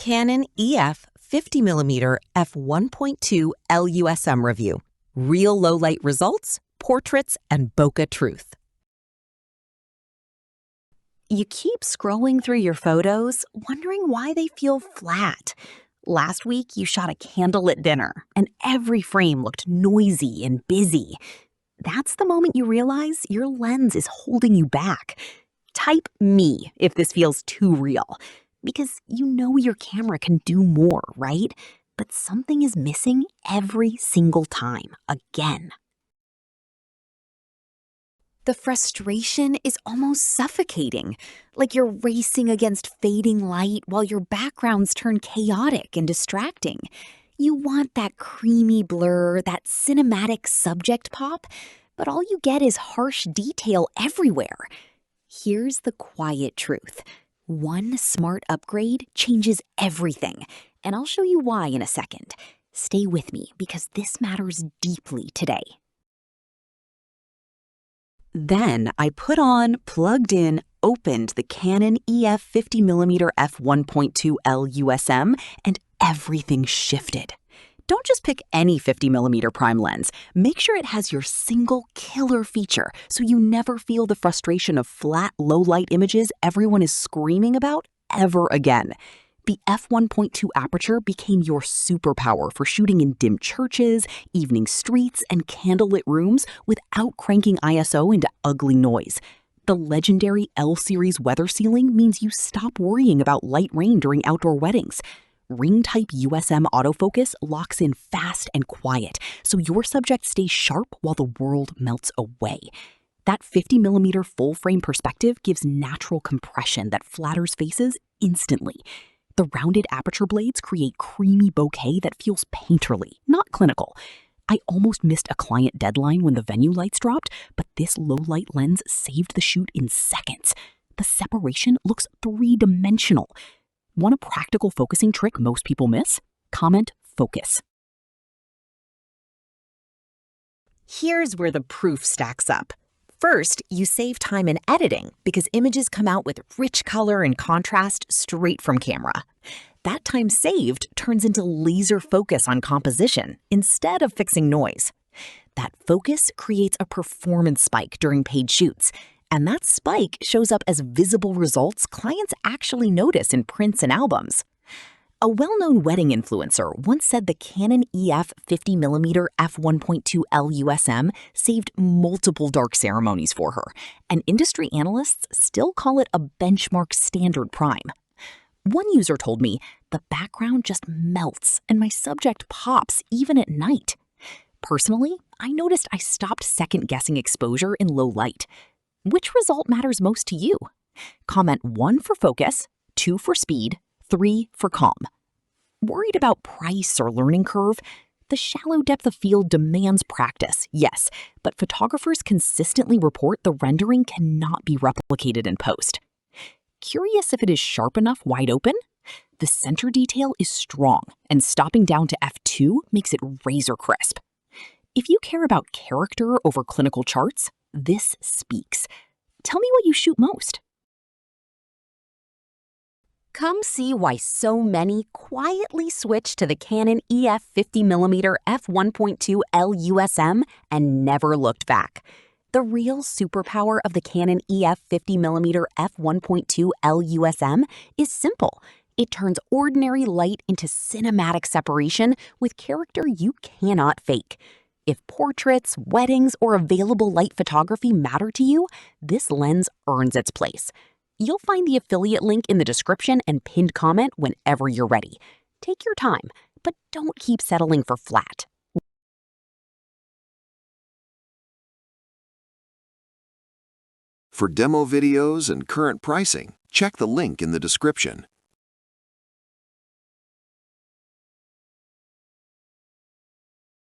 Canon EF 50mm f1.2 USM review. Real low-light results, portraits, and bokeh truth. You keep scrolling through your photos, wondering why they feel flat. Last week, you shot a candlelit dinner, and every frame looked noisy and busy. That's the moment you realize your lens is holding you back. Type me if this feels too real, because you know your camera can do more, right? But something is missing every single time, again. The frustration is almost suffocating, like you're racing against fading light while your backgrounds turn chaotic and distracting. You want that creamy blur, that cinematic subject pop, but all you get is harsh detail everywhere. Here's the quiet truth. One smart upgrade changes everything, and I'll show you why in a second. Stay with me because this matters deeply today. Then I put on, plugged in, opened the Canon EF 50mm f1.2 USM, and everything shifted. Don't just pick any 50mm prime lens. Make sure it has your single killer feature so you never feel the frustration of flat, low-light images everyone is screaming about ever again. The f1.2 aperture became your superpower for shooting in dim churches, evening streets, and candlelit rooms without cranking ISO into ugly noise. The legendary L-series weather sealing means you stop worrying about light rain during outdoor weddings. Ring-type USM autofocus locks in fast and quiet, so your subject stays sharp while the world melts away. That 50mm full-frame perspective gives natural compression that flatters faces instantly. The rounded aperture blades create creamy bokeh that feels painterly, not clinical. I almost missed a client deadline when the venue lights dropped, but this low-light lens saved the shoot in seconds. The separation looks three-dimensional. Want a practical focusing trick most people miss? Comment focus. Here's where the proof stacks up. First, you save time in editing because images come out with rich color and contrast straight from camera. That time saved turns into laser focus on composition instead of fixing noise. That focus creates a performance spike during paid shoots, and that spike shows up as visible results clients actually notice in prints and albums. A well-known wedding influencer once said the Canon EF 50mm f1.2 USM saved multiple dark ceremonies for her, and industry analysts still call it a benchmark standard prime. One user told me, the background just melts and my subject pops even at night. Personally, I noticed I stopped second-guessing exposure in low light. Which result matters most to you? Comment 1 for focus, 2 for speed, 3 for calm. Worried about price or learning curve? The shallow depth of field demands practice, yes, but photographers consistently report the rendering cannot be replicated in post. Curious if it is sharp enough wide open? The center detail is strong, and stopping down to f2 makes it razor crisp. If you care about character over clinical charts, this speaks. Tell me what you shoot most. Come see why so many quietly switch to the Canon EF 50mm f1.2 USM and never looked back. The real superpower of the Canon EF 50mm f1.2 USM is simple. It turns ordinary light into cinematic separation with character you cannot fake. If portraits, weddings, or available light photography matter to you, this lens earns its place. You'll find the affiliate link in the description and pinned comment whenever you're ready. Take your time, but don't keep settling for flat. For demo videos and current pricing, check the link in the description.